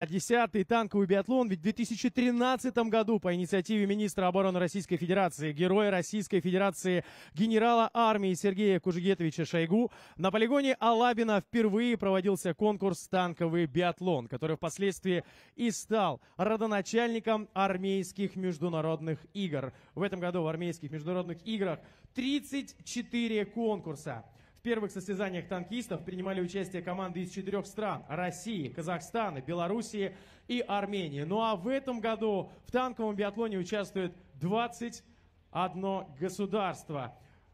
10-й танковый биатлон, ведь в 2013 году по инициативе министра обороны Российской Федерации, героя Российской Федерации, генерала армии Сергея Кужегетовича Шойгу, на полигоне Алабино впервые проводился конкурс «Танковый биатлон», который впоследствии и стал родоначальником армейских международных игр. В этом году в армейских международных играх 34 конкурса. В первых состязаниях танкистов принимали участие команды из 4 стран – России, Казахстана, Белоруссии и Армении. Ну а в этом году в танковом биатлоне участвует 21 государство.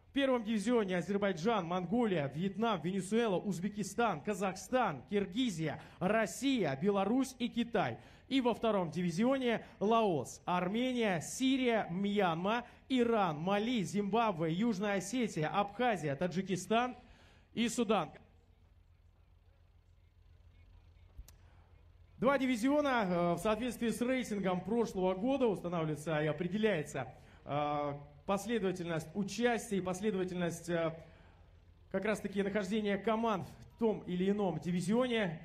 В первом дивизионе Азербайджан, Монголия, Вьетнам, Венесуэла, Узбекистан, Казахстан, Киргизия, Россия, Беларусь и Китай. И во втором дивизионе Лаос, Армения, Сирия, Мьянма, Иран, Мали, Зимбабве, Южная Осетия, Абхазия, Таджикистан и Судан. Два дивизиона в соответствии с рейтингом прошлого года устанавливается и определяется последовательность участия и последовательность как раз-таки нахождения команд в том или ином дивизионе.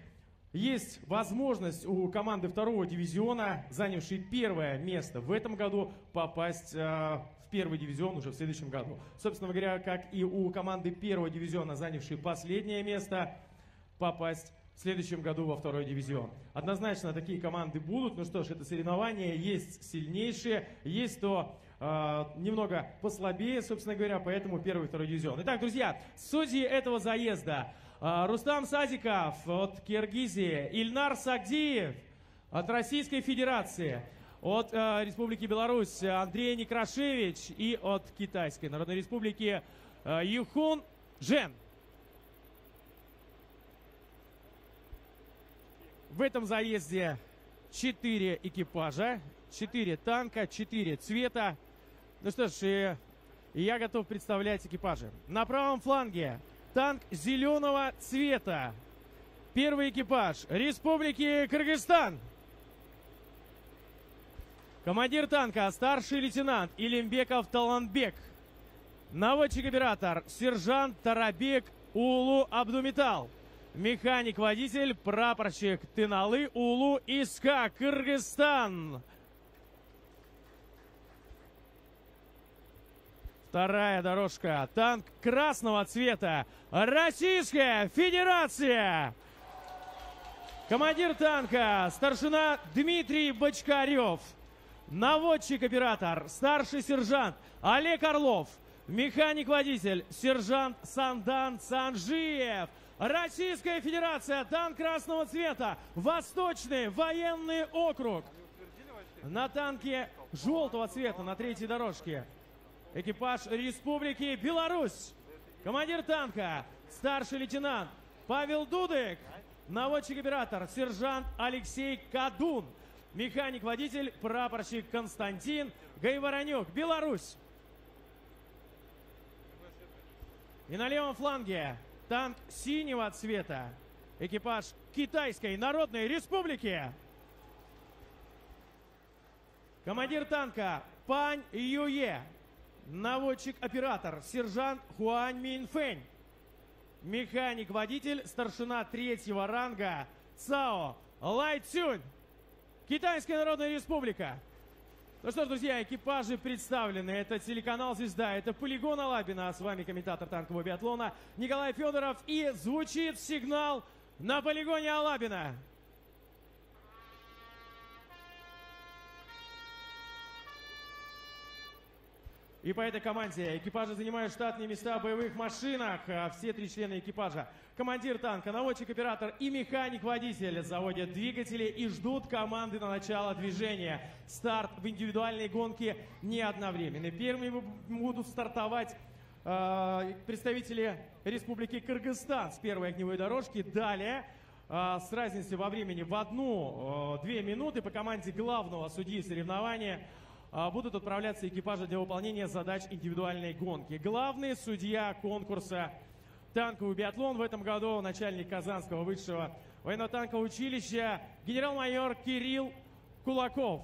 Есть возможность у команды второго дивизиона, занявшей первое место в этом году, попасть в первый дивизион уже в следующем году. Собственно говоря, как и у команды первого дивизиона, занявшей последнее место, попасть в следующем году во второй дивизион. Однозначно такие команды будут. Ну что ж, это соревнования, есть сильнейшие, есть то немного послабее, собственно говоря, поэтому первый и второй дивизион. Итак, друзья, судьи этого заезда: Рустам Садиков от Киргизии, Ильнар Сагдиев от Российской Федерации, от Республики Беларусь Андрей Некрашевич и от Китайской Народной Республики Юхун Жен. В этом заезде 4 экипажа, 4 танка, 4 цвета. Ну что ж, я готов представлять экипажи. На правом фланге танк зеленого цвета. Первый экипаж Республики Кыргызстан. Командир танка старший лейтенант Илимбеков Таланбек. Наводчик-оператор сержант Тарабек Улу Абдумитал. Механик-водитель прапорщик Тыналы Улу Иска, Кыргызстан. Вторая дорожка. Танк красного цвета. Российская Федерация. Командир танка старшина Дмитрий Бочкарев. Наводчик-оператор старший сержант Олег Орлов. Механик-водитель сержант Сандан Санжиев. Российская Федерация. Танк красного цвета. Восточный военный округ. На танке желтого цвета на третьей дорожке экипаж Республики Беларусь. Командир танка старший лейтенант Павел Дудык. Наводчик-оператор сержант Алексей Кадун. Механик-водитель прапорщик Константин Гайворонюк, Беларусь. И на левом фланге танк синего цвета. Экипаж Китайской Народной Республики. Командир танка Пань Юе. Наводчик-оператор сержант Хуань Минфэнь. Механик-водитель старшина 3-го ранга Цао Лай Цюнь. Китайская Народная Республика. Ну что ж, друзья, экипажи представлены. Это телеканал «Звезда», это полигон Алабино. А с вами комментатор танкового биатлона Николай Федоров. И звучит сигнал на полигоне Алабино. И по этой команде экипажи занимают штатные места в боевых машинах. Все 3 члена экипажа. Командир танка, наводчик-оператор и механик-водитель заводят двигатели и ждут команды на начало движения. Старт в индивидуальной гонке не одновременный. Первыми будут стартовать представители Республики Кыргызстан с первой огневой дорожки. Далее с разницей во времени в 1-2 минуты по команде главного судьи соревнования будут отправляться экипажи для выполнения задач индивидуальной гонки. Главный судья конкурса «Танковый биатлон» в этом году начальник Казанского высшего военно-танкового училища генерал-майор Кирилл Кулаков.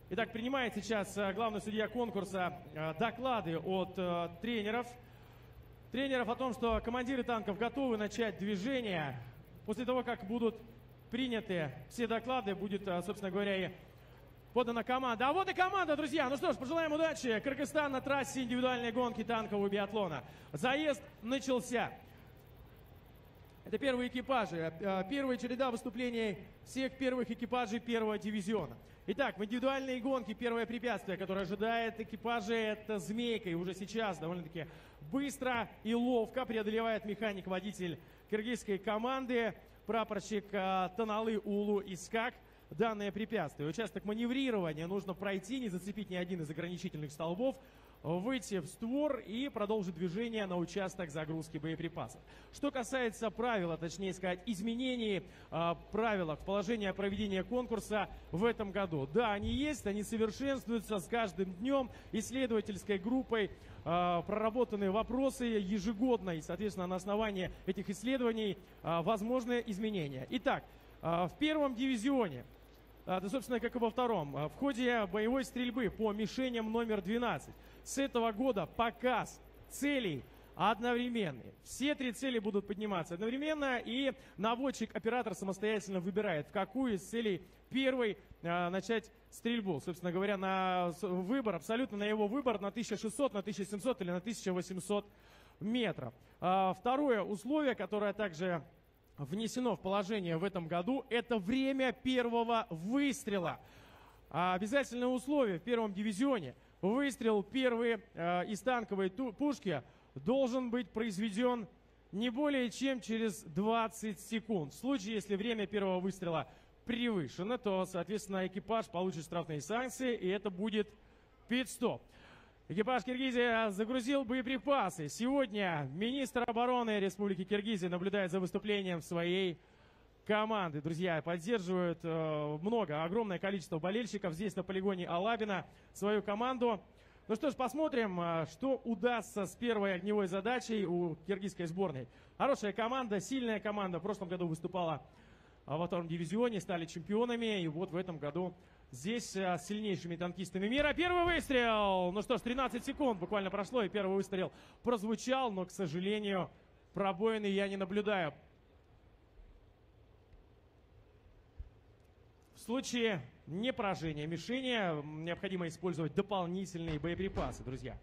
Итак, принимает сейчас главный судья конкурса доклады от тренеров о том, что командиры танков готовы начать движение. После того, как будут приняты все доклады, будет, собственно говоря, и подана команда. А вот и команда, друзья. Ну что ж, пожелаем удачи. Кыргызстан на трассе индивидуальной гонки танкового биатлона. Заезд начался. Это первые экипажи. Первая череда выступлений всех первых экипажей первого дивизиона. Итак, в индивидуальной гонке первое препятствие, которое ожидает экипажи, это «Змейка». И уже сейчас довольно-таки быстро и ловко преодолевает механик-водитель кыргызской команды, прапорщик Таналы Улу Искак, данное препятствие. Участок маневрирования нужно пройти, не зацепить ни один из ограничительных столбов, выйти в створ и продолжить движение на участок загрузки боеприпасов. Что касается правил, точнее сказать, изменений правил в положении проведения конкурса в этом году. Да, они есть, они совершенствуются с каждым днем. Исследовательской группой проработаны вопросы ежегодно, и, соответственно, на основании этих исследований возможны изменения. Итак, в первом дивизионе, да, собственно, как и во втором, в ходе боевой стрельбы по мишеням номер 12 с этого года показ целей одновременный. Все три цели будут подниматься одновременно, и наводчик-оператор самостоятельно выбирает, в какую из целей первой начать стрельбу. Собственно говоря, на выбор, абсолютно на его выбор, на 1600, на 1700 или на 1800 метров. Второе условие, которое также внесено в положение в этом году, это время первого выстрела. Обязательное условие в первом дивизионе: выстрел первый из танковой пушки должен быть произведен не более чем через 20 секунд. В случае, если время первого выстрела превышено, то, соответственно, экипаж получит штрафные санкции, и это будет пит-стоп. Экипаж Киргизии загрузил боеприпасы. Сегодня министр обороны Республики Киргизия наблюдает за выступлением своей команды. Друзья, поддерживают огромное количество болельщиков здесь на полигоне Алабино свою команду. Ну что ж, посмотрим, что удастся с первой огневой задачей у киргизской сборной. Хорошая команда, сильная команда. В прошлом году выступала во втором дивизионе, стали чемпионами. И вот в этом году здесь с сильнейшими танкистами мира. Первый выстрел! Ну что ж, 13 секунд буквально прошло, и первый выстрел прозвучал, но, к сожалению, пробоины я не наблюдаю. В случае непоражения мишени необходимо использовать дополнительные боеприпасы, друзья.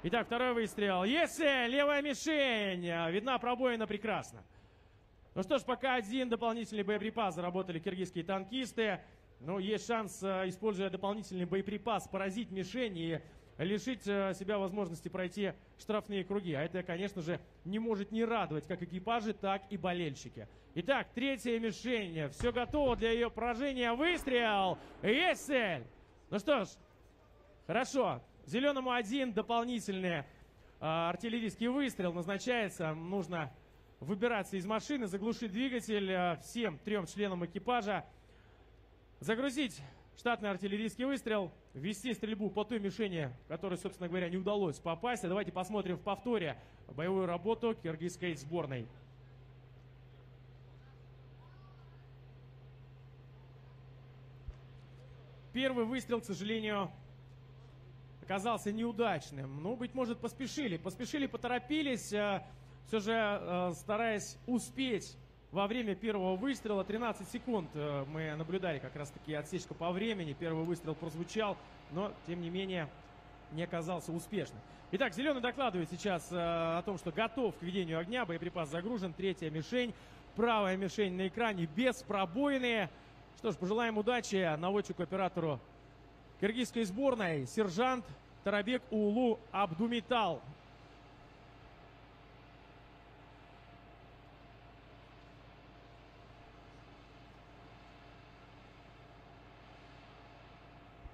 Итак, второй выстрел. Если левая мишень, видна пробоина прекрасно. Ну что ж, пока один дополнительный боеприпас заработали киргизские танкисты. Но есть шанс, используя дополнительный боеприпас, поразить мишень и лишить себя возможности пройти штрафные круги. А это, конечно же, не может не радовать как экипажи, так и болельщики. Итак, третья мишень. Все готово для ее поражения. Выстрел! Есть цель! Ну что ж, хорошо. Зеленому один дополнительный артиллерийский выстрел назначается. Нужно выбираться из машины, заглушить двигатель всем трем членам экипажа. Загрузить штатный артиллерийский выстрел, ввести стрельбу по той мишени, которой, собственно говоря, не удалось попасть. А давайте посмотрим в повторе боевую работу киргизской сборной. Первый выстрел, к сожалению, оказался неудачным. Ну, быть может, поспешили, поторопились, все же стараясь успеть. Во время первого выстрела 13 секунд мы наблюдали как раз-таки отсечку по времени. Первый выстрел прозвучал, но, тем не менее, не оказался успешным. Итак, зеленый докладывает сейчас о том, что готов к ведению огня. Боеприпас загружен. Третья мишень. Правая мишень на экране без пробоины. Что ж, пожелаем удачи наводчику-оператору киргизской сборной. Сержант Тарабек Улу Абдумитал.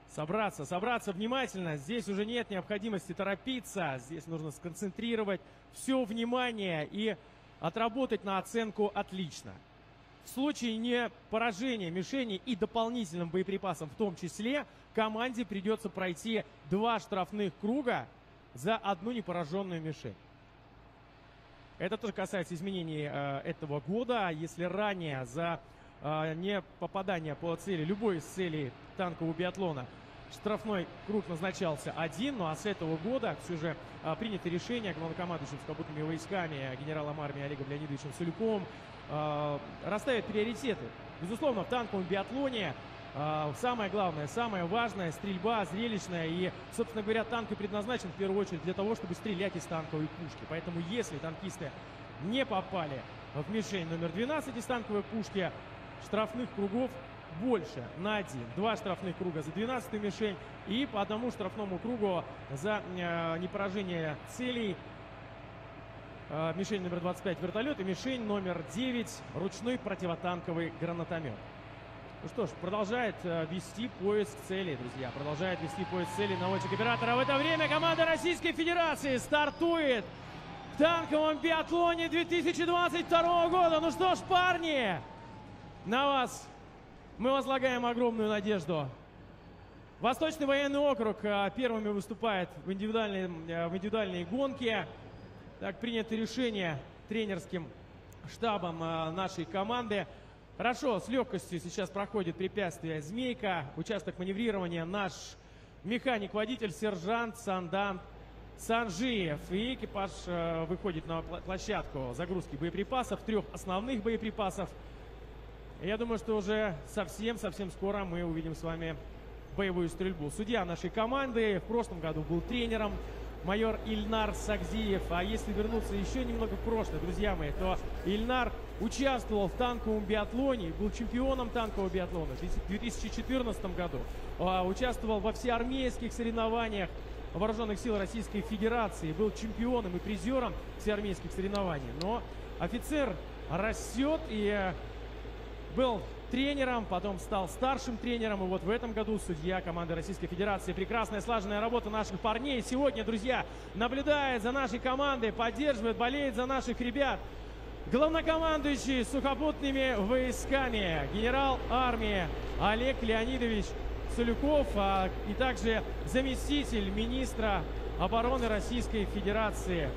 Собраться внимательно. Здесь уже нет необходимости торопиться. Здесь нужно сконцентрировать все внимание и отработать на оценку отлично. В случае не поражения мишени и дополнительным боеприпасом в том числе, команде придется пройти 2 штрафных круга за одну непораженную мишень. Это тоже касается изменений этого года. Если ранее за не попадание по цели, любой из целей танкового биатлона, штрафной круг назначался один, ну а с этого года все же принято решение главнокомандующим сухопутными войсками генералом армии Олегом Леонидовичем Сулюковым расставить приоритеты. Безусловно, в танковом биатлоне самое главное, самое важное — стрельба зрелищная. И, собственно говоря, танк и предназначен в первую очередь для того, чтобы стрелять из танковой пушки. Поэтому, если танкисты не попали в мишень номер 12 из танковой пушки, штрафных кругов больше на один. 2 штрафных круга за 12-ю мишень и по 1 штрафному кругу за непоражение целей. Мишень номер 25 вертолет и мишень номер 9 ручной противотанковый гранатомет. Ну что ж, продолжает вести поиск целей, друзья. Продолжает вести поиск целей наводчик-оператор. А в это время команда Российской Федерации стартует в танковом биатлоне 2022 года. Ну что ж, парни, на вас мы возлагаем огромную надежду. Восточный военный округ первыми выступает в индивидуальной гонке. Так принято решение тренерским штабом нашей команды. Хорошо, с легкостью сейчас проходит препятствие «Змейка». Участок маневрирования наш механик-водитель, сержант Сандан Санжиев. И экипаж выходит на площадку загрузки боеприпасов, 3 основных боеприпасов. Я думаю, что уже совсем скоро мы увидим с вами боевую стрельбу. Судья нашей команды в прошлом году был тренером, майор Ильнар Сагзиев. А если вернуться еще немного в прошлое, друзья мои, то Ильнар участвовал в танковом биатлоне, был чемпионом танкового биатлона в 2014 году. Участвовал во всеармейских соревнованиях Вооруженных сил Российской Федерации. Был чемпионом и призером всеармейских соревнований. Но офицер растет и был тренером, потом стал старшим тренером. И вот в этом году судья команды Российской Федерации. Прекрасная слаженная работа наших парней. Сегодня, друзья, наблюдает за нашей командой, поддерживает, болеет за наших ребят главнокомандующий сухопутными войсками генерал армии Олег Леонидович Сулюков, и также заместитель министра обороны Российской Федерации,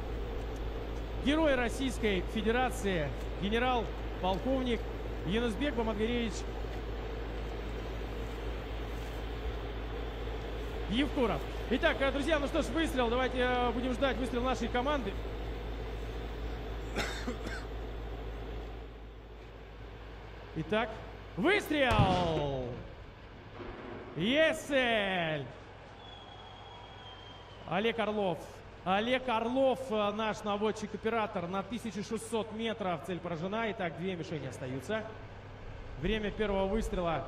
герой Российской Федерации, генерал-полковник Юнусбек Бамадгареевич Евкуров. Итак, друзья, ну что ж, выстрел. Давайте будем ждать выстрел нашей команды. Итак, выстрел! Есть цель! Олег Орлов. Олег Орлов, наш наводчик-оператор, на 1600 метров. Цель поражена. Итак, 2 мишени остаются. Время первого выстрела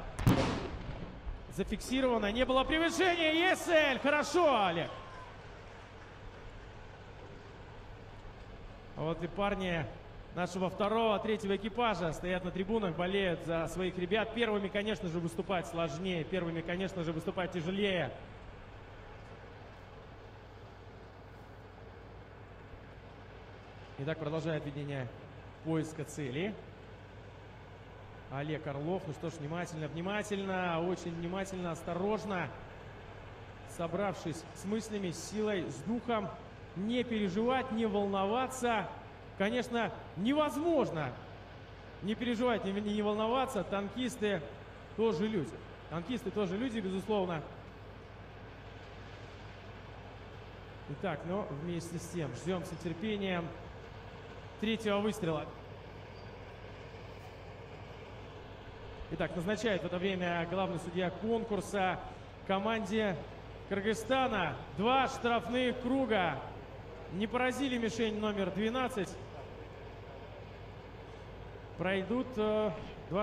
зафиксировано. Не было превышения. Есть цель! Хорошо, Олег. Вот и парни нашего 2-го, 3-го экипажа стоят на трибунах, болеют за своих ребят. Первыми, конечно же, выступать сложнее. Первыми, конечно же, выступать тяжелее. Итак, продолжает ведение поиска цели. Олег Орлов. Ну что ж, внимательно, очень внимательно, осторожно. Собравшись с мыслями, с силой, с духом. Не переживать, не волноваться. Конечно, невозможно не переживать, не волноваться. Танкисты тоже люди. Танкисты тоже люди, безусловно. Итак, но вместе с тем ждем с нетерпением 3-го выстрела. Итак, назначает в это время главный судья конкурса команде Кыргызстана 2 штрафных круга. Не поразили мишень номер 12. Пройдут 2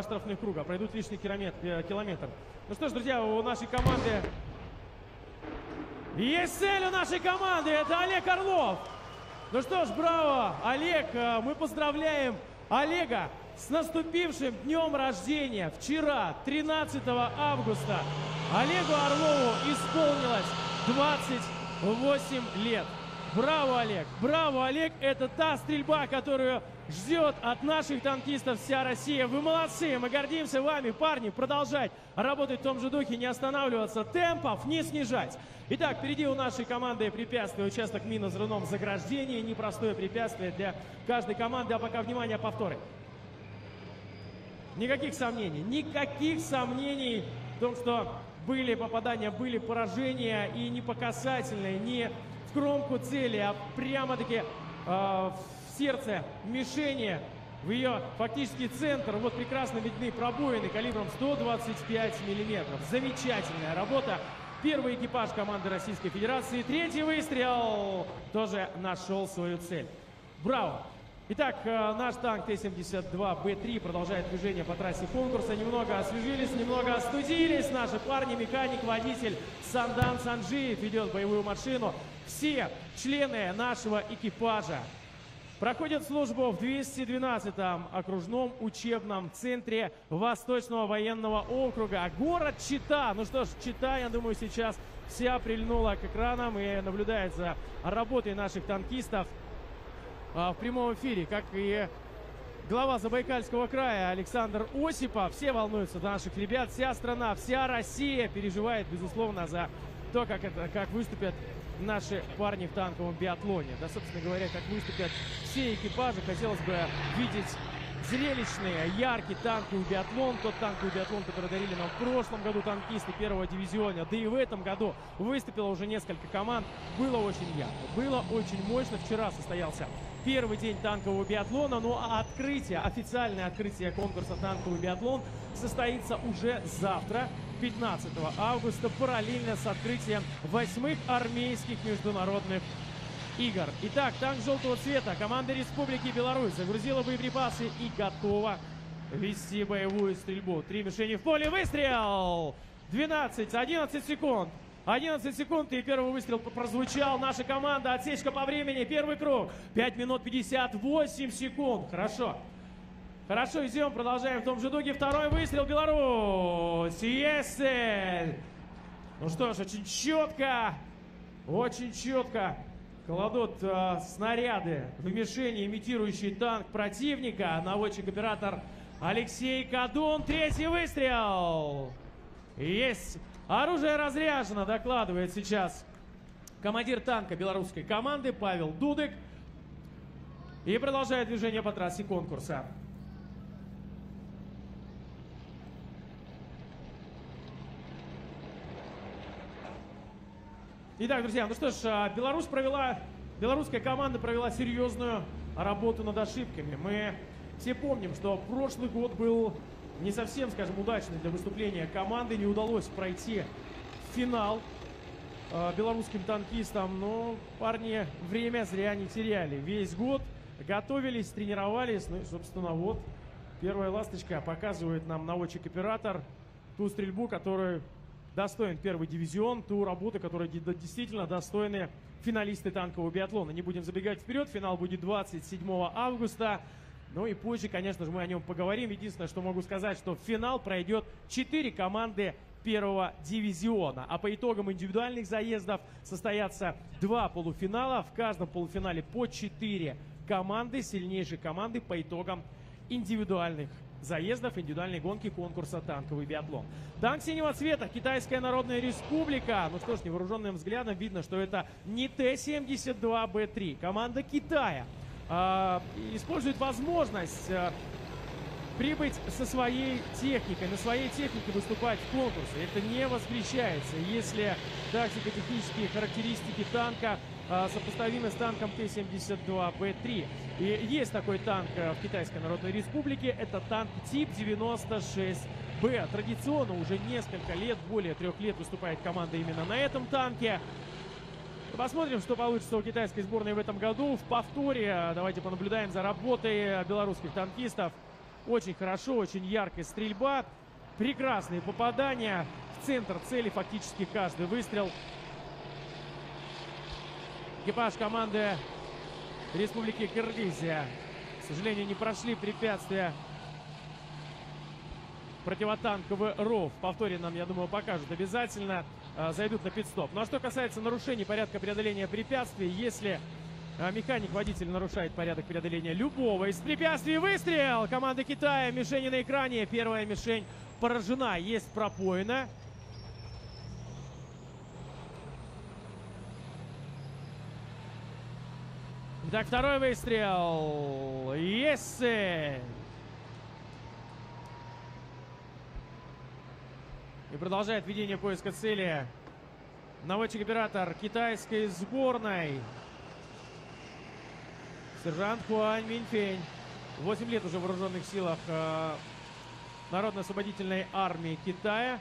штрафных круга, пройдут лишний километр. Ну что ж, друзья, у нашей команды есть цель у нашей команды. Это Олег Орлов. Ну что ж, браво, Олег. Мы поздравляем Олега с наступившим днем рождения. Вчера, 13 августа, Олегу Орлову исполнилось 28 лет. Браво, Олег! Браво, Олег! Это та стрельба, которую ждет от наших танкистов вся Россия. Вы молодцы! Мы гордимся вами, парни! Продолжать работать в том же духе, не останавливаться, темпов не снижать. Итак, впереди у нашей команды препятствие, участок минно-взрывном заграждении. Непростое препятствие для каждой команды. А пока, внимание, повторы. Никаких сомнений в том, что Были попадания, были поражения, и не по касательной, не в кромку цели, а прямо-таки в сердце мишени, в ее фактически центр. Вот прекрасно видны пробоины калибром 125 миллиметров. Замечательная работа. Первый экипаж команды Российской Федерации. Третий выстрел тоже нашел свою цель. Браво! Итак, наш танк Т-72Б3 продолжает движение по трассе конкурса. Немного освежились, немного остудились наши парни. Механик, водитель Сандан Санджиев ведет боевую машину. Все члены нашего экипажа проходят службу в 212-м окружном учебном центре Восточного военного округа. Город Чита. Ну что ж, Чита, я думаю, сейчас вся прильнула к экранам и наблюдает за работой наших танкистов в прямом эфире, как и глава Забайкальского края Александр Осипов. Все волнуются за наших ребят, вся страна, вся Россия переживает, безусловно, за то, как выступят наши парни в танковом биатлоне. Да, собственно говоря, как выступят все экипажи. Хотелось бы видеть зрелищный, яркий танковый биатлон. Тот танковый биатлон, который дарили нам в прошлом году танкисты первого дивизиона. Да и в этом году выступило уже несколько команд. Было очень ярко, было очень мощно. Вчера состоялся первый день танкового биатлона. Ну а официальное открытие конкурса «Танковый биатлон» состоится уже завтра, 15 августа, параллельно с открытием 8-х армейских международных игр. Итак, танк желтого цвета команда Республики Беларусь загрузила боеприпасы и готова вести боевую стрельбу. 3 мишени в поле, выстрел! 11 секунд. 11 секунд, и первый выстрел прозвучал. Наша команда, отсечка по времени, первый круг. 5 минут 58 секунд. Хорошо. Хорошо, идем, продолжаем в том же духе. Второй выстрел, Беларусь. Есель. Ну что ж, очень четко кладут снаряды в мишени, имитирующие танк противника. Наводчик-оператор Алексей Кадун. Третий выстрел. Есть. Оружие разряжено, докладывает сейчас командир танка белорусской команды Павел Дудык. И продолжает движение по трассе конкурса. Итак, друзья, ну что ж, белорусская команда провела серьезную работу над ошибками. Мы все помним, что прошлый год был не совсем, скажем, удачный для выступления команды. Не удалось пройти финал белорусским танкистам. Но парни время зря не теряли. Весь год готовились, тренировались. Ну и, собственно, вот первая ласточка показывает нам наводчик-оператор ту стрельбу, которую достоин первый дивизион, ту работу, которой действительно достойны финалисты танкового биатлона. Не будем забегать вперед. Финал будет 27 августа. Ну и позже, конечно же, мы о нем поговорим. Единственное, что могу сказать, что в финал пройдет 4 команды первого дивизиона. А по итогам индивидуальных заездов состоятся 2 полуфинала. В каждом полуфинале по 4 команды, сильнейшие команды по итогам индивидуальных заездов, индивидуальной гонки конкурса «Танковый биатлон». Танк синего цвета, Китайская Народная Республика. Ну что ж, невооруженным взглядом видно, что это не Т-72Б3. Команда Китая использует возможность прибыть со своей техникой, на своей технике выступать в конкурсе. Это не воспрещается, если тактико-технические характеристики танка сопоставимы с танком Т-72Б3. И есть такой танк в Китайской Народной Республике. Это танк тип 96Б. Традиционно уже несколько лет, более 3 лет выступает команда именно на этом танке. Посмотрим, что получится у китайской сборной в этом году. В повторе давайте понаблюдаем за работой белорусских танкистов. Очень хорошо, очень яркая стрельба. Прекрасные попадания в центр цели, фактически каждый выстрел. Экипаж команды Республики Кыргызия, к сожалению, не прошли препятствия противотанковый ров. В повторе нам, я думаю, покажут обязательно. Зайдут на пит-стоп. Ну а что касается нарушений порядка преодоления препятствий, если механик-водитель нарушает порядок преодоления любого из препятствий, выстрел! Команда Китая, мишени на экране. Первая мишень поражена, есть пробоина. Итак, второй выстрел. Есть! И продолжает ведение поиска цели наводчик-оператор китайской сборной. Сержант Хуань Миньфень. 8 лет уже в вооруженных силах Народно-освободительной армии Китая.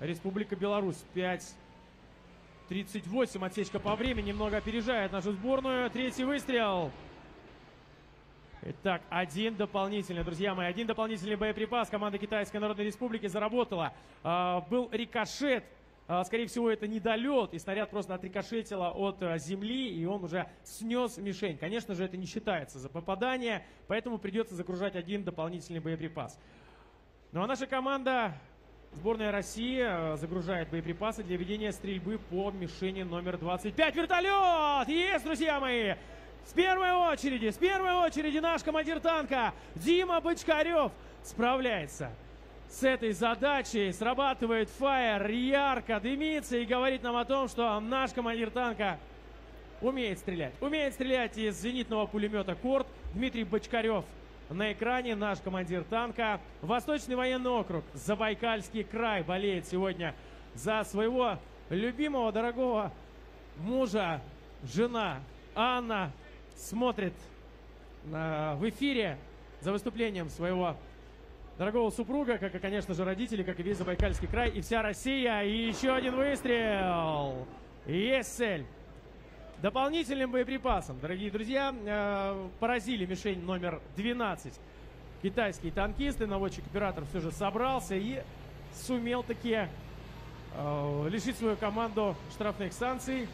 Республика Беларусь. 5:38. Отсечка по времени. Немного опережает нашу сборную. Третий выстрел. Итак, один дополнительный, друзья мои, один дополнительный боеприпас команда Китайской Народной Республики заработала. Был рикошет, скорее всего, это недолет, и снаряд просто отрикошетило от земли, и он уже снес мишень. Конечно же, это не считается за попадание, поэтому придется загружать один дополнительный боеприпас. Ну а наша команда, сборная России, загружает боеприпасы для ведения стрельбы по мишени номер 25. Вертолет! Есть, друзья мои! С первой очереди наш командир танка Дима Бочкарев справляется с этой задачей. Срабатывает фаер, ярко дымится и говорит нам о том, что наш командир танка умеет стрелять. Умеет стрелять из зенитного пулемета «Корт». Дмитрий Бочкарев на экране, наш командир танка. Восточный военный округ, Забайкальский край, болеет сегодня за своего любимого, дорогого мужа. Жена Анна смотрит в эфире за выступлением своего дорогого супруга, как и, конечно же, родители, как и весь Забайкальский край и вся Россия. И еще один выстрел. Есть цель. Дополнительным боеприпасом, дорогие друзья, поразили мишень номер 12. Китайские танкисты, наводчик-оператор все же собрался и сумел таки лишить свою команду штрафных санкций.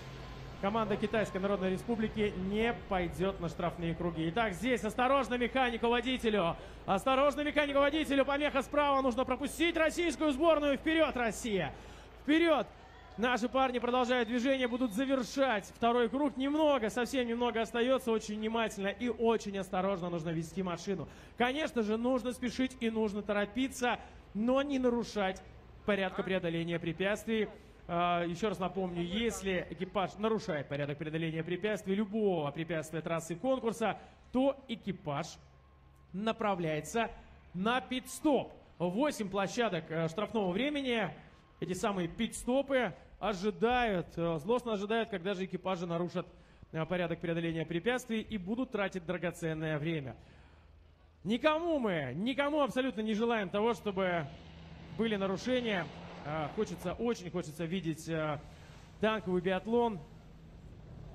Команда Китайской Народной Республики не пойдет на штрафные круги. Итак, здесь осторожно механику-водителю. Осторожно механику-водителю. Помеха справа. Нужно пропустить российскую сборную. Вперед, Россия! Вперед! Наши парни продолжают движение. Будут завершать второй круг. Немного, совсем немного остается. Очень внимательно и очень осторожно нужно вести машину. Конечно же, нужно спешить и нужно торопиться, но не нарушать порядка преодоления препятствий. Еще раз напомню, если экипаж нарушает порядок преодоления препятствий, любого препятствия трассы конкурса, то экипаж направляется на пит-стоп. 8 площадок штрафного времени. Эти самые пит-стопы ожидают, злостно ожидают, когда же экипажи нарушат порядок преодоления препятствий и будут тратить драгоценное время. Никому абсолютно не желаем того, чтобы были нарушения. Очень хочется видеть танковый биатлон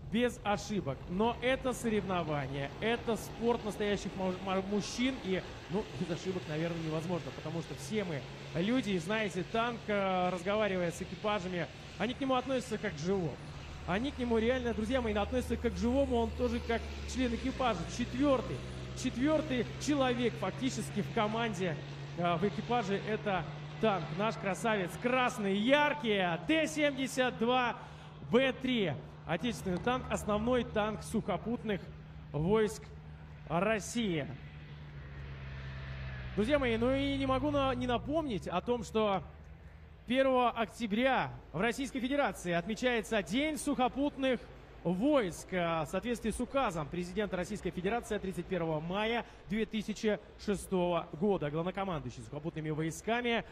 без ошибок. Но это соревнование, это спорт настоящих мужчин. И, без ошибок, наверное, невозможно. Потому что все мы люди, и знаете, танк, разговаривая с экипажами, они к нему относятся как к живому. Они к нему реально, друзья мои, относятся как к живому. Он тоже как член экипажа. Четвертый человек фактически в команде, в экипаже это танк, наш красавец, красный, яркий, Т-72Б3. Отечественный танк, основной танк сухопутных войск России. Друзья мои, и не могу не напомнить о том, что 1 октября в Российской Федерации отмечается День сухопутных войск в соответствии с указом президента Российской Федерации 31 мая 2006 года. Главнокомандующий сухопутными войсками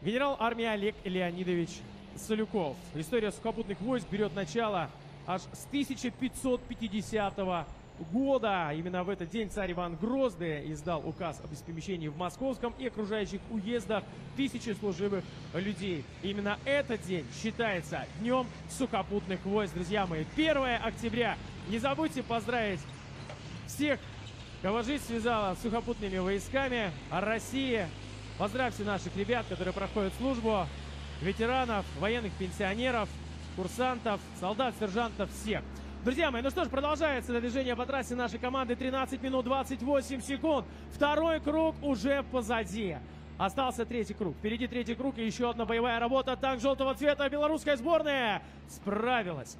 генерал армии Олег Леонидович Солюков. История сухопутных войск берет начало аж с 1550 года. Именно в этот день царь Иван Грозный издал указ об помещении в Московском и окружающих уездах тысячи служивых людей. Именно этот день считается Днем сухопутных войск, друзья мои. 1 октября. Не забудьте поздравить всех, кого жизнь связала с сухопутными войсками России. Поздравьте наших ребят, которые проходят службу, ветеранов, военных пенсионеров, курсантов, солдат, сержантов, всех. Друзья мои, что ж, продолжается движение по трассе нашей команды. 13 минут 28 секунд. Второй круг уже позади. Остался третий круг. Впереди третий круг и еще одна боевая работа. Танк желтого цвета. Белорусская сборная справилась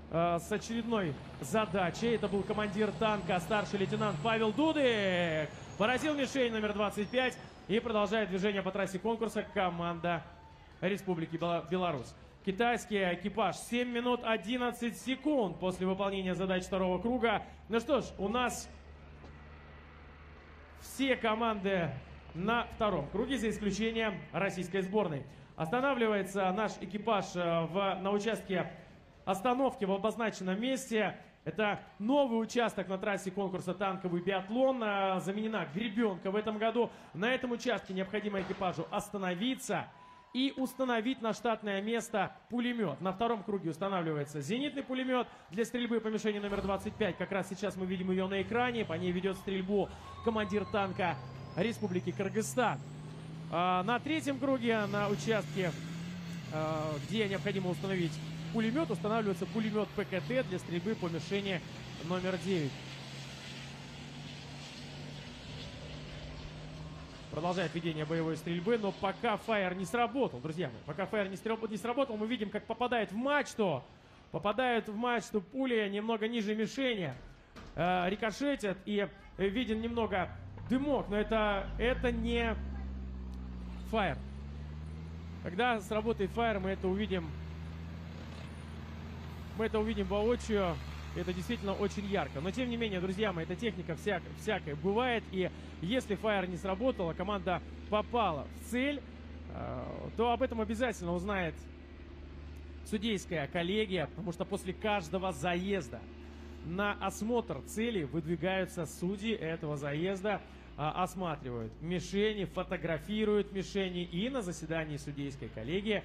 с очередной задачей. Это был командир танка, старший лейтенант Павел Дудык. Поразил мишень номер 25 и продолжает движение по трассе конкурса команда Республики Беларусь. Китайский экипаж 7 минут 11 секунд после выполнения задач второго круга. Ну что ж, у нас все команды на втором круге, за исключением российской сборной. Останавливается наш экипаж на участке остановки в обозначенном месте. Это новый участок на трассе конкурса «Танковый биатлон». Заменена гребенка в этом году. На этом участке необходимо экипажу остановиться и установить на штатное место пулемет. На втором круге устанавливается зенитный пулемет для стрельбы по мишени номер 25. Как раз сейчас мы видим ее на экране. По ней ведет стрельбу командир танка Республики Кыргызстан. На третьем круге, на участке, где необходимо установить пулемет, устанавливается пулемет ПКТ для стрельбы по мишени номер 9. Продолжает ведение боевой стрельбы, но пока фаер не сработал, друзья мои. Пока фаер не сработал, мы видим, как попадает в мачту. Попадают в мачту пули немного ниже мишени. Рикошетят, и виден немного дымок, но это не фаер. Когда сработает фаер, мы это увидим воочию. Это действительно очень ярко. Но тем не менее, друзья мои, эта техника всякая бывает. И если фаер не сработал, а команда попала в цель, то об этом обязательно узнает судейская коллегия. Потому что после каждого заезда на осмотр цели выдвигаются судьи этого заезда, осматривают мишени, фотографируют мишени. И на заседании судейской коллегии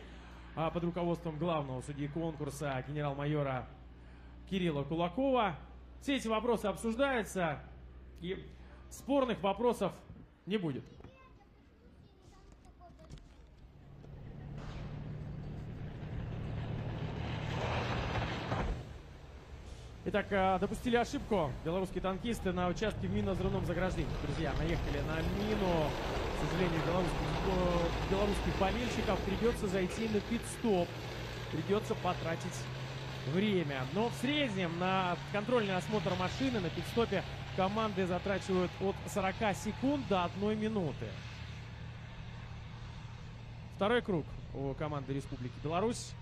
под руководством главного судьи конкурса генерал-майора Кирилла Кулакова все эти вопросы обсуждаются, и спорных вопросов не будет. Итак, допустили ошибку белорусские танкисты на участке в минно-взрывном заграждении. Друзья, наехали на мину. К сожалению, белорусских болельщиков придется зайти на пит-стоп. Придется потратить время. Но в среднем на контрольный осмотр машины на пит-стопе команды затрачивают от 40 секунд до 1 минуты. Второй круг у команды Республики Беларусь.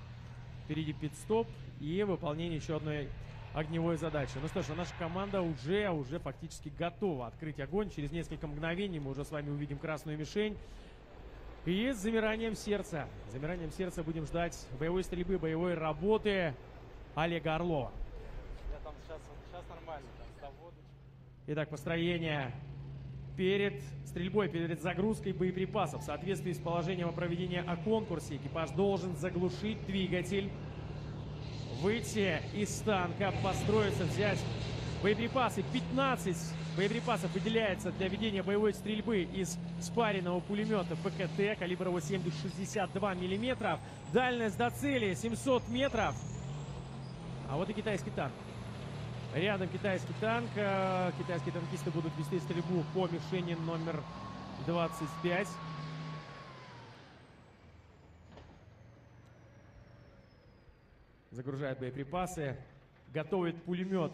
Впереди пит-стоп и выполнение еще одной огневой задачи. Ну что ж, наша команда уже фактически готова открыть огонь. Через несколько мгновений мы уже с вами увидим красную мишень. И с замиранием сердца будем ждать боевой стрельбы, боевой работы Олега Орлова. Сейчас нормально. Итак, построение перед стрельбой, перед загрузкой боеприпасов. В соответствии с положением о проведении о конкурсе экипаж должен заглушить двигатель, выйти из танка, построиться, взять боеприпасы. 15 боеприпасов выделяется для ведения боевой стрельбы из спаренного пулемета ПКТ калибра 7,62 мм. Дальность до цели 700 метров. А вот и китайский танк. Рядом китайский танк. Китайские танкисты будут вести стрельбу по мишени номер 25. Загружают боеприпасы. Готовят пулемет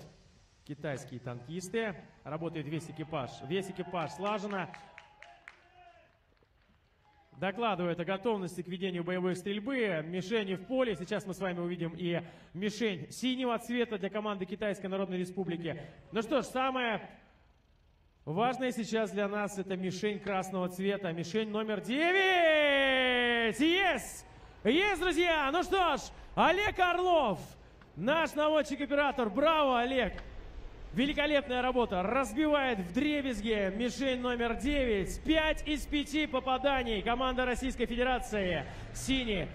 китайские танкисты. Работает весь экипаж. Весь экипаж слаженно. Докладывает о готовности к ведению боевой стрельбы. Мишени в поле. Сейчас мы с вами увидим и мишень синего цвета для команды Китайской Народной Республики. Ну что ж, самое важное сейчас для нас — это мишень красного цвета. Мишень номер 9! Есть! Есть, друзья! Ну что ж, Олег Орлов, наш наводчик-оператор. Браво, Олег! Великолепная работа. Разбивает вдребезги мишень номер 9. 5 из 5 попаданий. Команда Российской Федерации. Синий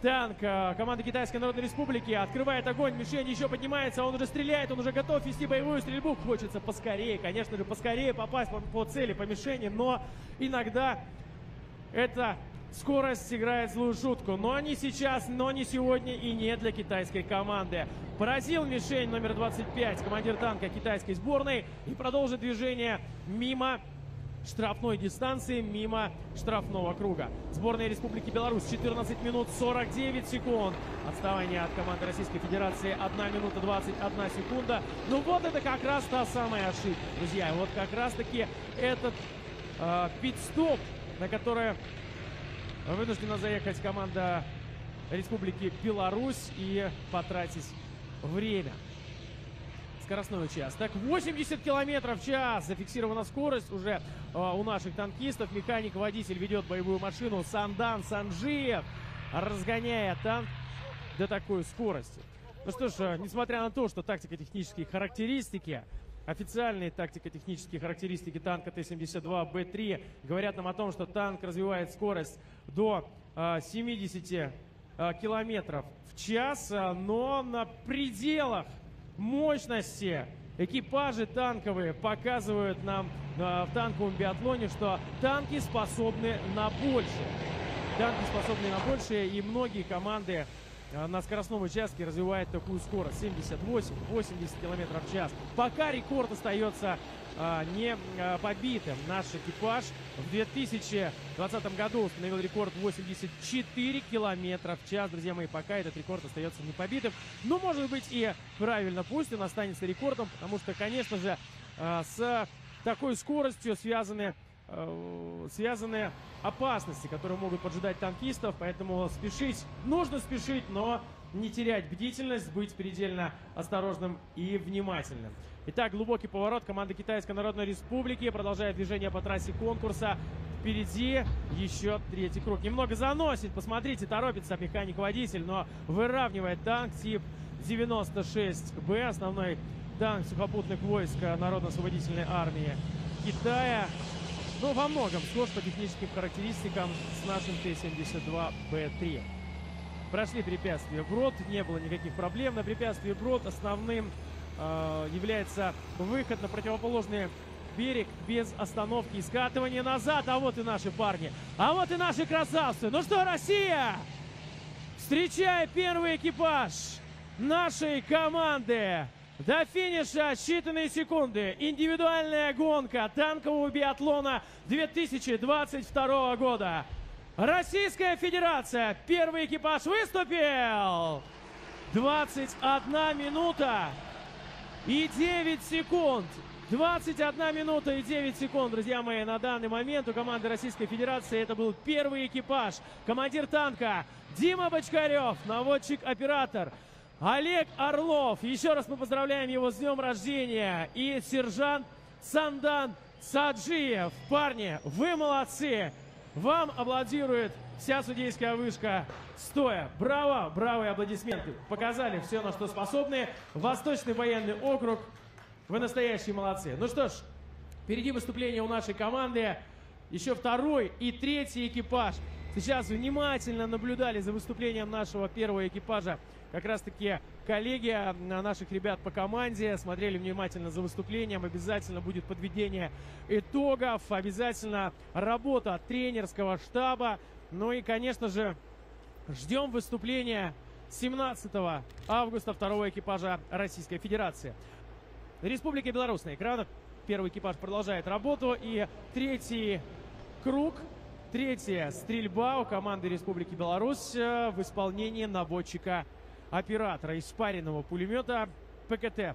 танк команды Китайской Народной Республики открывает огонь. Мишень еще поднимается. Он уже стреляет. Он уже готов вести боевую стрельбу. Хочется поскорее, конечно же, поскорее попасть по цели, по мишени. Но иногда эта скорость играет злую шутку. Но не сейчас, но не сегодня и не для китайской команды. Поразил мишень номер 25 командир танка китайской сборной и продолжит движение мимо штрафной дистанции, мимо штрафного круга. Сборная Республики Беларусь 14 минут 49 секунд. Отставание от команды Российской Федерации 1 минута 21 секунда. Ну вот это как раз та самая ошибка, друзья. Вот как раз таки этот пит-стоп, на который вынуждена заехать команда Республики Беларусь и потратить время. скоростной участок. 80 км в час зафиксирована скорость уже у наших танкистов. Механик-водитель ведет боевую машину Сандан Санджиев, разгоняя танк до такой скорости. Ну что ж, несмотря на то, что тактико-технические характеристики, официальные тактико-технические характеристики танка Т-72Б3 говорят нам о том, что танк развивает скорость до 70 километров в час, но на пределах мощности экипажи танковые показывают нам в танковом биатлоне, что танки способны на большее. Танки способны на большее, и многие команды на скоростном участке развивают такую скорость 78-80 км в час. Пока рекорд остается не побитым. Наш экипаж в 2020 году установил рекорд 84 км в час. Друзья мои, пока этот рекорд остается не побитым. Но, может быть, и правильно, пусть он останется рекордом, потому что, конечно же, с такой скоростью связаны опасности, которые могут поджидать танкистов, поэтому спешить, нужно спешить, но не терять бдительность, быть предельно осторожным и внимательным. Итак, глубокий поворот. Команда Китайской Народной Республики продолжает движение по трассе конкурса. Впереди еще третий круг. Немного заносит, посмотрите, торопится механик-водитель, но выравнивает танк тип 96Б, основной танк сухопутных войск Народно-освободительной армии Китая. Ну, во многом схож по техническим характеристикам с нашим Т-72Б3. Прошли препятствия вброд, не было никаких проблем. На препятствии вброд основным является выход на противоположный берег без остановки и скатывания назад. А вот и наши парни, а вот и наши красавцы. Ну что, Россия, встречай первый экипаж нашей команды. До финиша считанные секунды. Индивидуальная гонка танкового биатлона 2022 года. Российская Федерация. Первый экипаж выступил. 21 минута и 9 секунд. 21 минута и 9 секунд, друзья мои, на данный момент у команды Российской Федерации. Это был первый экипаж. Командир танка Дима Бочкарев, наводчик-оператор Олег Орлов. Еще раз мы поздравляем его с днем рождения. И сержант Сандан Саджиев. Парни, вы молодцы. Вам аплодирует вся судейская вышка стоя. Браво, бравые аплодисменты. Показали все, на что способны. Восточный военный округ. Вы настоящие молодцы. Ну что ж, впереди выступление у нашей команды. Еще второй и третий экипаж. Сейчас внимательно наблюдали за выступлением нашего первого экипажа. Как раз-таки коллеги наших ребят по команде смотрели внимательно за выступлением. Обязательно будет подведение итогов, обязательно работа тренерского штаба. Ну и, конечно же, ждем выступления 17 августа второго экипажа Российской Федерации. Республика Беларусь на экранах. Первый экипаж продолжает работу. И третий круг, третья стрельба у команды Республики Беларусь в исполнении наводчика-оператора из спаренного пулемета ПКТ.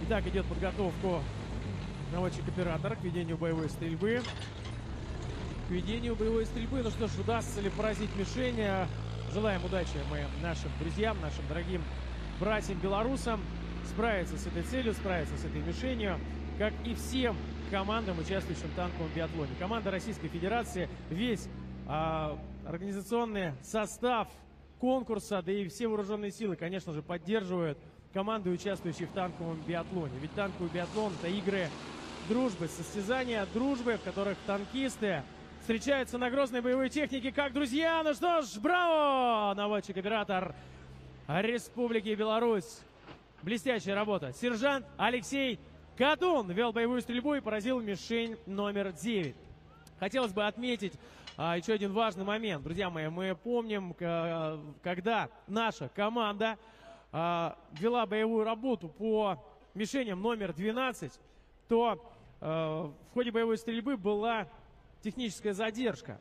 Итак, идет подготовку наводчик-оператора к ведению боевой стрельбы. К ведению боевой стрельбы. Ну что ж, удастся ли поразить мишень? Желаем удачи нашим друзьям, нашим дорогим братьям-белорусам справиться с этой целью, справиться с этой мишенью, как и всем командам, участвующим в танковом биатлоне. Команда Российской Федерации, весь организационный состав конкурса, да и все вооруженные силы, конечно же, поддерживают команды, участвующие в танковом биатлоне. Ведь танковый биатлон — это игры дружбы, состязания дружбы, в которых танкисты встречаются на грозной боевой технике как друзья. Ну что ж, браво! Наводчик-оператор Республики Беларусь. Блестящая работа. Сержант Алексей Кадун вел боевую стрельбу и поразил мишень номер 9. Хотелось бы отметить еще один важный момент. Друзья мои, мы помним, когда наша команда вела боевую работу по мишеням номер 12, то в ходе боевой стрельбы была техническая задержка.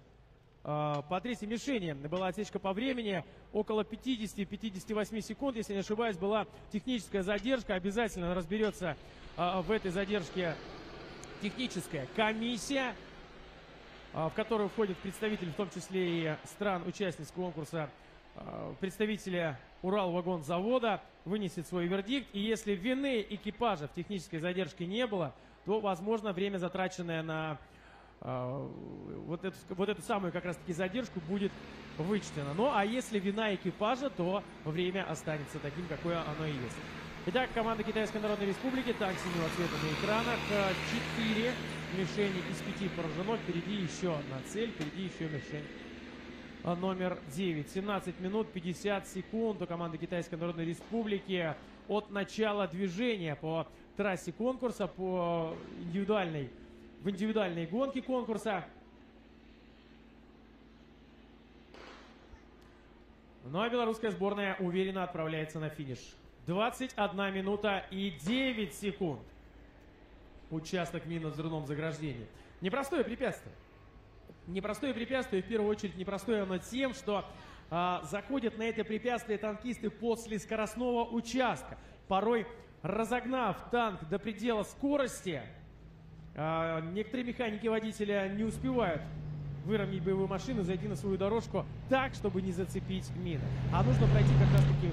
По третьей мишени была отсечка по времени около 50-58 секунд, если не ошибаюсь, была техническая задержка. Обязательно разберется в этой задержке техническая комиссия. в которую входят представители, в том числе и стран-участниц конкурса, представители Уралвагонзавода, вынесет свой вердикт. И если вины экипажа в технической задержке не было, то, возможно, время, затраченное на вот эту самую как раз-таки задержку, будет вычтено. Ну, а если вина экипажа, то время останется таким, какое оно и есть. Итак, команда Китайской Народной Республики, танк синего цвета на экранах. 4 мишени из 5 поражено. Впереди еще одна цель, впереди еще мишень номер 9. 17 минут 50 секунд у команды Китайской Народной Республики от начала движения по трассе конкурса, в индивидуальной гонке конкурса. Ну а белорусская сборная уверенно отправляется на финиш. 21 минута и 9 секунд. Участок мин на взрывном заграждении. Непростое препятствие. Непростое препятствие, в первую очередь непростое оно тем, что заходят на это препятствие танкисты после скоростного участка. Порой разогнав танк до предела скорости, некоторые механики водителя не успевают выровнять боевую машину, зайти на свою дорожку так, чтобы не зацепить мины. А нужно пройти как раз-таки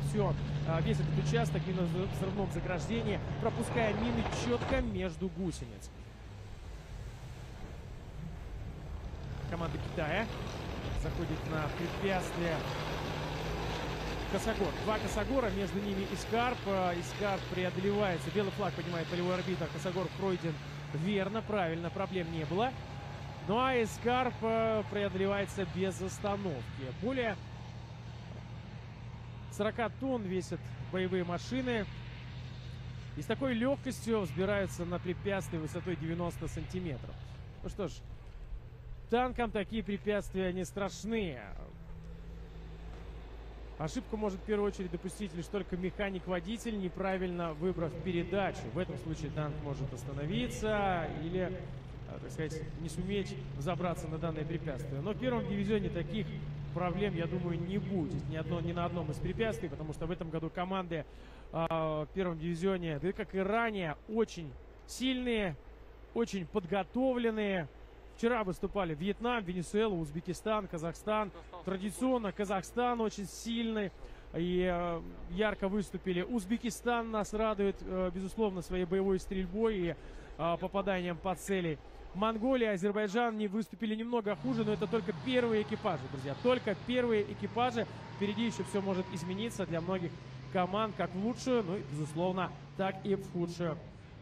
весь этот участок мин на взрывном заграждении, пропуская мины четко между гусениц. Команда Китая заходит на препятствие Косогор. Два Косогора, между ними Искарп. Искарп преодолевается. Белый флаг поднимает полевой арбитр. Косогор пройден верно, правильно, проблем не было. Ну а Искарп преодолевается без остановки. Более 40 тонн весят боевые машины. И с такой легкостью взбираются на препятствие высотой 90 сантиметров. Ну что ж, танкам такие препятствия не страшны. Ошибку может в первую очередь допустить лишь только механик-водитель, неправильно выбрав передачу. В этом случае танк может остановиться или, так сказать, не суметь взобраться на данное препятствие. Но в первом дивизионе таких проблем, я думаю, не будет ни на одном из препятствий, потому что в этом году команды в первом дивизионе, да как и ранее, очень сильные, очень подготовленные. Вчера выступали Вьетнам, Венесуэла, Узбекистан, Казахстан. Традиционно Казахстан очень сильный и ярко выступили. Узбекистан нас радует, безусловно, своей боевой стрельбой и попаданием по цели. Монголия, Азербайджан не выступили немного хуже, но это только первые экипажи, друзья. Только первые экипажи. Впереди еще все может измениться для многих команд, как в лучшую, ну и, безусловно, так и в худшую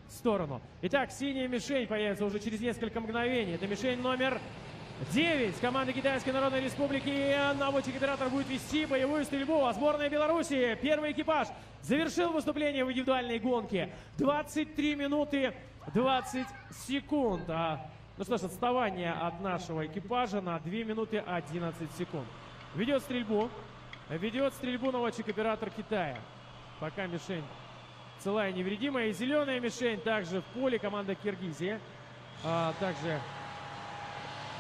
сторону. Итак, синяя мишень появится уже через несколько мгновений. Это мишень номер 9 команды Китайской Народной Республики. Наводчик-оператор будет вести боевую стрельбу. А сборная Беларуси, первый экипаж, завершил выступление в индивидуальной гонке. 23 минуты 20 секунд. Ну что ж, отставание от нашего экипажа на 2 минуты 11 секунд. Ведет стрельбу наводчик-оператор Китая. Пока мишень целая и невредимая. И зеленая мишень также в поле команда Киргизии. Также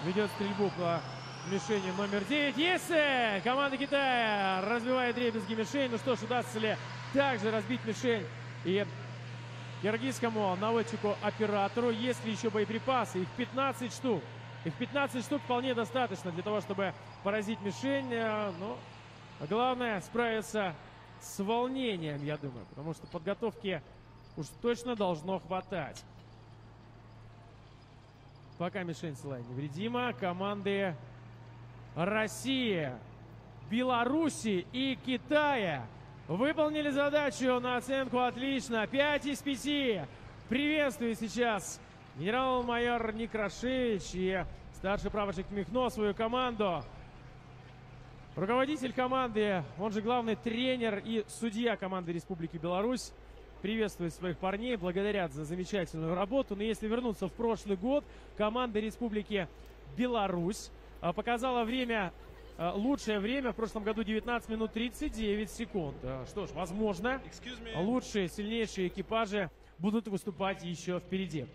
ведет стрельбу по мишени номер 9. Если команда Китая разбивает дребезги мишень, ну что ж, удастся ли также разбить мишень и киргизскому наводчику-оператору? Есть ли еще боеприпасы? Их 15 штук. Их 15 штук вполне достаточно для того, чтобы поразить мишень. Но главное справиться с волнением, я думаю, потому что подготовки уж точно должно хватать. Пока мишень целая и невредима, команды России, Беларуси и Китая выполнили задачу на оценку отлично. 5 из 5. Приветствую сейчас генерал-майор Некрашевич и старший прапорщик Михно свою команду. Руководитель команды, он же главный тренер и судья команды Республики Беларусь, приветствует своих парней, благодарят за замечательную работу. Но если вернуться в прошлый год, команда Республики Беларусь показала лучшее время в прошлом году 19 минут 39 секунд. Что ж, возможно, лучшие, сильнейшие экипажи будут выступать еще впереди.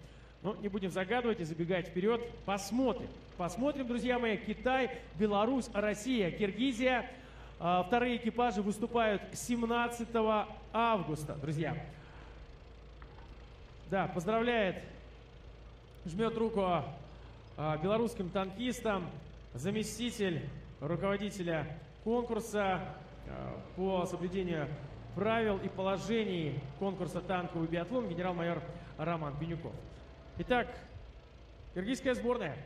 Но не будем загадывать и забегать вперед. Посмотрим. Посмотрим, друзья мои. Китай, Беларусь, Россия, Киргизия. Вторые экипажи выступают 17 августа, друзья. Да, поздравляет, жмет руку белорусским танкистам заместитель руководителя конкурса по соблюдению правил и положений конкурса «Танковый биатлон» генерал-майор Роман Бенюков. Итак, киргизская сборная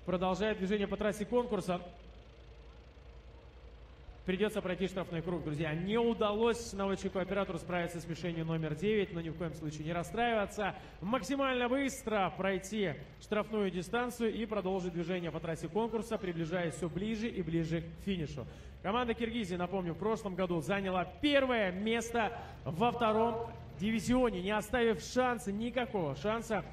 продолжает движение по трассе конкурса. Придется пройти штрафной круг, друзья. Не удалось наводчику-оператору справиться с мишенью номер 9, но ни в коем случае не расстраиваться. Максимально быстро пройти штрафную дистанцию и продолжить движение по трассе конкурса, приближаясь все ближе и ближе к финишу. Команда Киргизии, напомню, в прошлом году заняла первое место во втором дивизионе, не оставив шанса, никакого шанса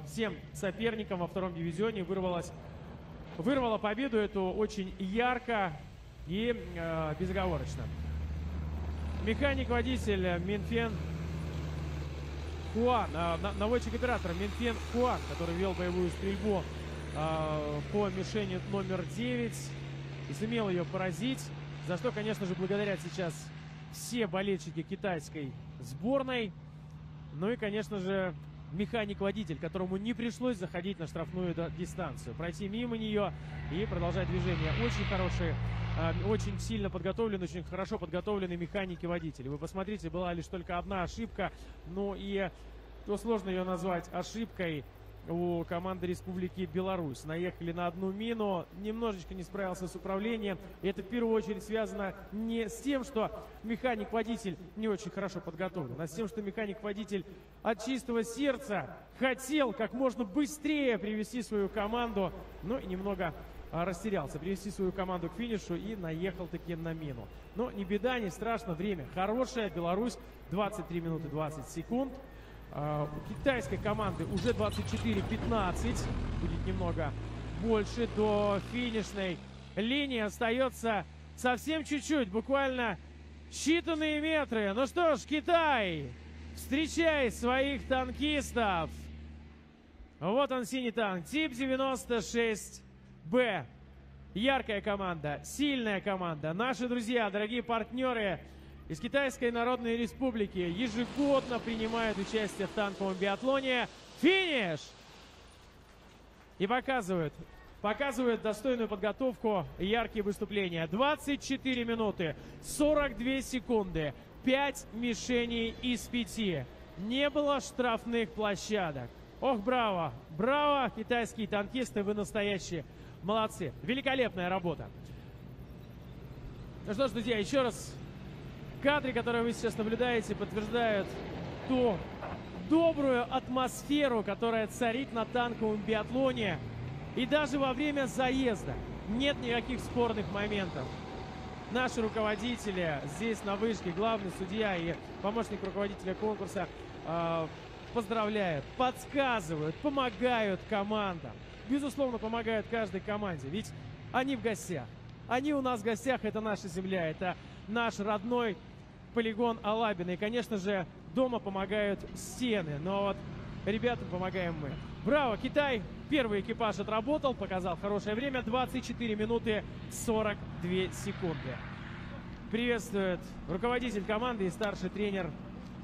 всем соперникам во втором дивизионе. Вырвала победу эту очень ярко и безоговорочно. Механик-водитель Минфен Хуан, наводчик-оператор Минфен Хуан, который вел боевую стрельбу по мишени номер 9 и сумел ее поразить, за что, конечно же, благодарят сейчас все болельщики китайской сборной. Ну и, конечно же, механик-водитель, которому не пришлось заходить на штрафную дистанцию, пройти мимо нее и продолжать движение. Очень хорошие, очень сильно подготовленный, очень хорошо подготовленный механики-водители. Вы посмотрите, была лишь только одна ошибка, ну и то сложно ее назвать ошибкой у команды Республики Беларусь. Наехали на одну мину, немножечко не справился с управлением. И это в первую очередь связано не с тем, что механик-водитель не очень хорошо подготовлен, а с тем, что механик-водитель от чистого сердца хотел как можно быстрее привести свою команду, ну и немного растерялся, привести свою команду к финишу и наехал таки на мину. Но не беда, не страшно, время хорошее. Беларусь 23 минуты 20 секунд. У китайской команды уже 24:15, будет немного больше до финишной линии. Остается совсем чуть-чуть, буквально считанные метры. Ну что ж, Китай, встречай своих танкистов. Вот он, синий танк, тип 96Б. Яркая команда, сильная команда. Наши друзья, дорогие партнеры из Китайской Народной Республики ежегодно принимают участие в танковом биатлоне. Финиш! И показывают достойную подготовку, яркие выступления. 24 минуты, 42 секунды, 5 мишеней из 5. Не было штрафных площадок. Ох, браво! Браво, китайские танкисты, вы настоящие молодцы. Великолепная работа. Ну что ж, друзья, еще раз кадры, которые вы сейчас наблюдаете, подтверждают ту добрую атмосферу, которая царит на танковом биатлоне. И даже во время заезда нет никаких спорных моментов. Наши руководители здесь на вышке, главный судья и помощник руководителя конкурса поздравляют, подсказывают, помогают командам. Безусловно, помогают каждой команде, ведь они в гостях. Они у нас в гостях, это наша земля, это наш родной полигон Алабино. И, конечно же, дома помогают стены, но вот ребятам помогаем мы. Браво, Китай! Первый экипаж отработал, показал хорошее время. 24 минуты 42 секунды. Приветствует руководитель команды и старший тренер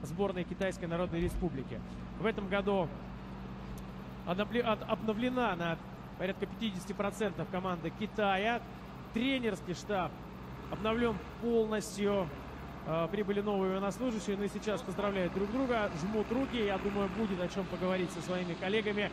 сборной Китайской Народной Республики. В этом году обновлена на порядка 50% команда Китая. Тренерский штаб обновлен полностью. Прибыли новые военнослужащие, ну и сейчас поздравляют друг друга, жмут руки. Я думаю, будет о чем поговорить со своими коллегами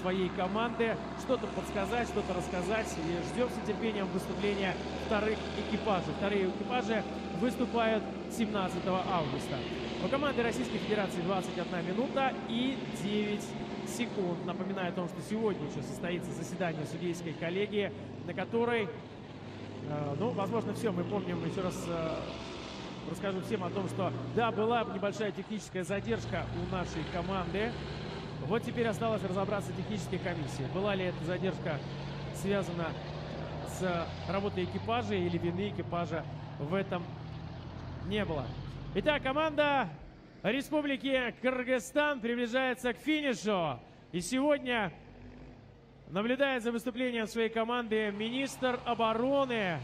своей команды, что-то подсказать, что-то рассказать. И ждем с нетерпением выступления вторых экипажей. Вторые экипажи выступают 17 августа. У команды Российской Федерации 21 минута и 9 секунд. Напоминаю о том, что сегодня еще состоится заседание судейской коллегии, на которой, ну, возможно, все мы помним. Еще раз расскажу всем о том, что, да, была небольшая техническая задержка у нашей команды. Вот теперь осталось разобраться технической комиссии. Была ли эта задержка связана с работой экипажа или вины экипажа в этом не было. Итак, команда Республики Кыргызстан приближается к финишу. И сегодня наблюдает за выступлением своей команды министр обороны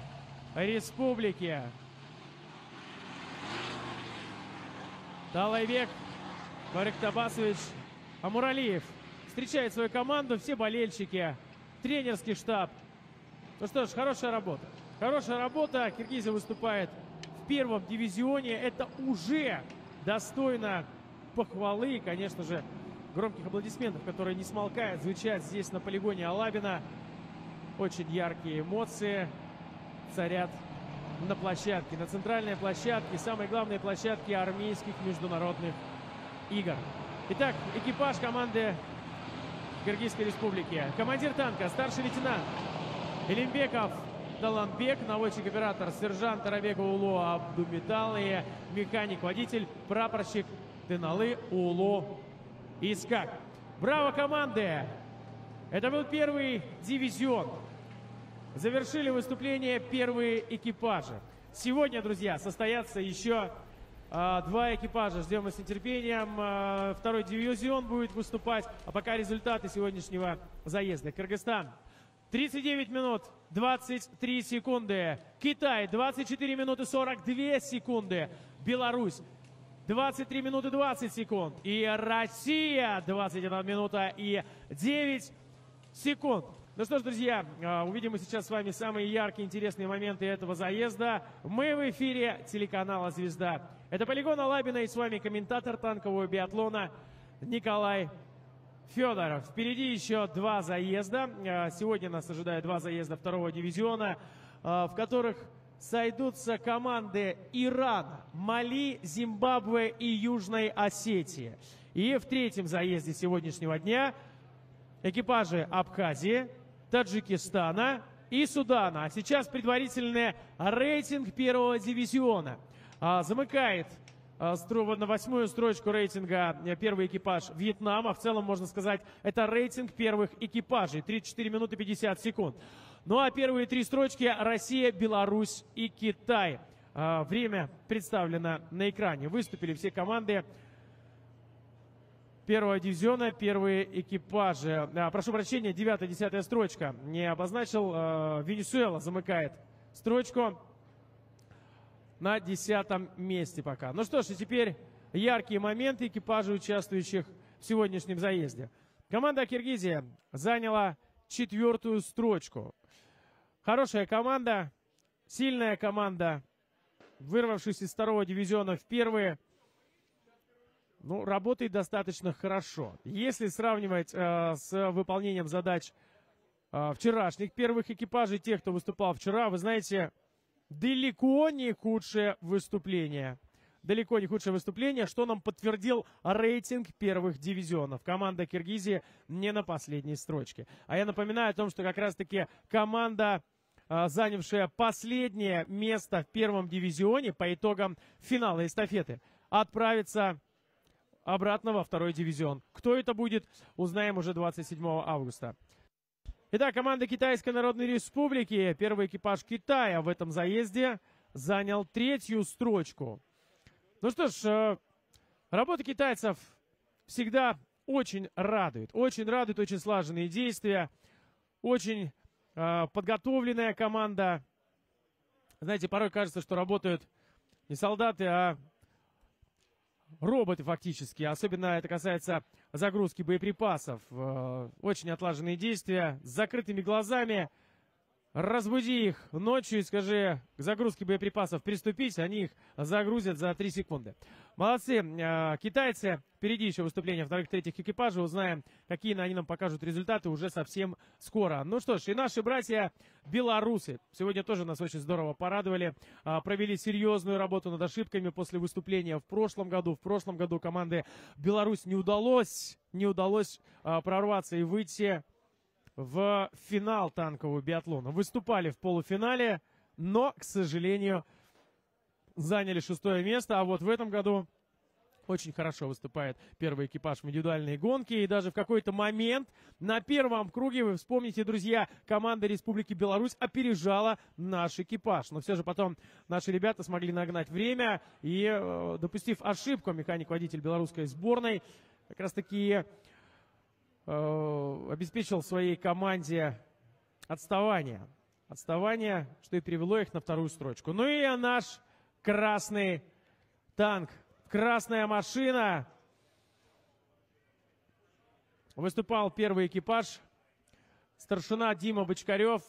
Республики Таалайбек Барыктабасович Амуралиев. встречает свою команду, все болельщики, тренерский штаб. Ну что ж, хорошая работа. Хорошая работа. Киргизия выступает в первом дивизионе. Это уже достойно похвалы и, конечно же, громких аплодисментов, которые не смолкают звучать здесь на полигоне Алабино. Очень яркие эмоции царят на площадке, на центральной площадке, самой главной площадке армейских международных игр. Итак, экипаж команды Киргизской Республики. Командир танка, старший лейтенант Элимбеков Даланбек, наводчик-оператор сержант Тарабеков Улу Абдумитал и механик-водитель прапорщик Дыналы Улу Искак. Браво, команды! Это был первый дивизион. Завершили выступление первые экипажи. Сегодня, друзья, состоятся еще два экипажа. Ждем мы с нетерпением. Второй дивизион будет выступать. А пока результаты сегодняшнего заезда. Кыргызстан 39 минут 23 секунды. Китай 24 минуты 42 секунды. Беларусь 23 минуты 20 секунд. И Россия 21 минута и 9 секунд. Ну что ж, друзья, увидим мы сейчас с вами самые яркие, интересные моменты этого заезда. Мы в эфире телеканала «Звезда». Это полигон Алабино, и с вами комментатор танкового биатлона Николай Федоров. Впереди еще два заезда. Сегодня нас ожидает два заезда второго дивизиона, в которых сойдутся команды Ирана, Мали, Зимбабве и Южной Осетии. И в третьем заезде сегодняшнего дня экипажи Абхазии, Таджикистана и Судана. А сейчас предварительный рейтинг первого дивизиона. Замыкает на 8-ю строчку рейтинга первый экипаж Вьетнама. В целом, можно сказать, это рейтинг первых экипажей. 34 минуты 50 секунд. Ну а первые три строчки Россия, Беларусь и Китай. Время представлено на экране. Выступили все команды первого дивизиона, первые экипажи. Прошу прощения, 9-10 строчка. Не обозначил. Венесуэла замыкает строчку на 10-м месте пока. Ну что ж, и теперь яркие моменты экипажей, участвующих в сегодняшнем заезде. Команда Киргизии заняла 4-ю строчку. Хорошая команда, сильная команда, вырвавшись из второго дивизиона в первые. Ну, работает достаточно хорошо. Если сравнивать с выполнением задач вчерашних первых экипажей, тех, кто выступал вчера, вы знаете, далеко не худшее выступление. Далеко не худшее выступление, что нам подтвердил рейтинг первых дивизионов. Команда Киргизии не на последней строчке. А я напоминаю о том, что как раз-таки команда, занявшая последнее место в первом дивизионе по итогам финала эстафеты, отправится обратно во второй дивизион. Кто это будет, узнаем уже 27 августа. Итак, команда Китайской Народной Республики, первый экипаж Китая в этом заезде, занял 3-ю строчку. Ну что ж, работа китайцев всегда очень радует. Очень слаженные действия, очень подготовленная команда. Знаете, порой кажется, что работают не солдаты, а роботы фактически. Особенно это касается загрузки боеприпасов. Очень отлаженные действия с закрытыми глазами. Разбуди их ночью и скажи к загрузке боеприпасов приступить, они их загрузят за 3 секунды. Молодцы китайцы. Впереди еще выступления вторых-третьих экипажей. Узнаем, какие они нам покажут результаты уже совсем скоро. Ну что ж, и наши братья белорусы сегодня тоже нас очень здорово порадовали. Провели серьезную работу над ошибками после выступления в прошлом году. В прошлом году команде Беларусь не удалось прорваться и выйти в финал танкового биатлона. Выступали в полуфинале, но, к сожалению, заняли 6-е место. А вот в этом году очень хорошо выступает первый экипаж в индивидуальной гонке. И даже в какой-то момент на первом круге, вы вспомните, друзья, команда Республики Беларусь опережала наш экипаж. Но все же потом наши ребята смогли нагнать время и, допустив ошибку, механик-водитель белорусской сборной как раз-таки обеспечил своей команде отставание. Отставание, что и привело их на 2-ю строчку. Ну и наш красный танк, красная машина. выступал первый экипаж. Старшина Дима Бочкарев,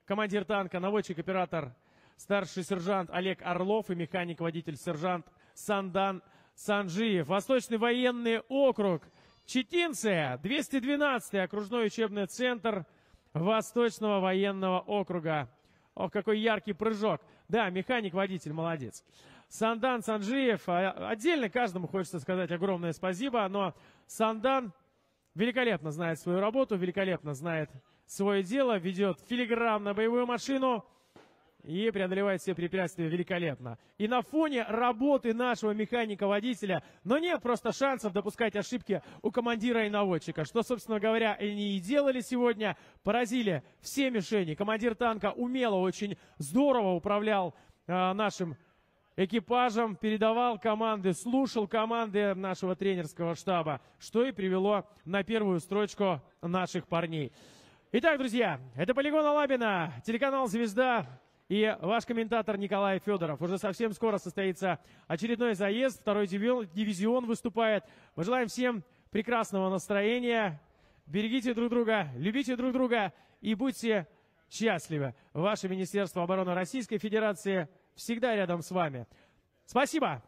командир танка, наводчик-оператор, старший сержант Олег Орлов и механик-водитель сержант Сандан Санжиев. Восточный военный округ, Читинцы, 212-й окружной учебный центр Восточного военного округа. Ох, какой яркий прыжок. Да, механик-водитель, молодец. Сандан Санжиев, отдельно каждому хочется сказать огромное спасибо, но Сандан великолепно знает свою работу, великолепно знает свое дело, ведет филигранно боевую машину и преодолевает все препятствия великолепно. И на фоне работы нашего механика-водителя, но нет просто шансов допускать ошибки у командира и наводчика, что, собственно говоря, они и делали сегодня, поразили все мишени. Командир танка умело, очень здорово управлял нашим экипажем, передавал команды, слушал команды нашего тренерского штаба, что и привело на первую строчку наших парней. Итак, друзья, это полигон Алабино, телеканал «Звезда» и ваш комментатор Николай Федоров. Уже совсем скоро состоится очередной заезд, второй дивизион выступает. Мы желаем всем прекрасного настроения, берегите друг друга, любите друг друга и будьте счастливы. Ваше Министерство обороны Российской Федерации всегда рядом с вами. Спасибо!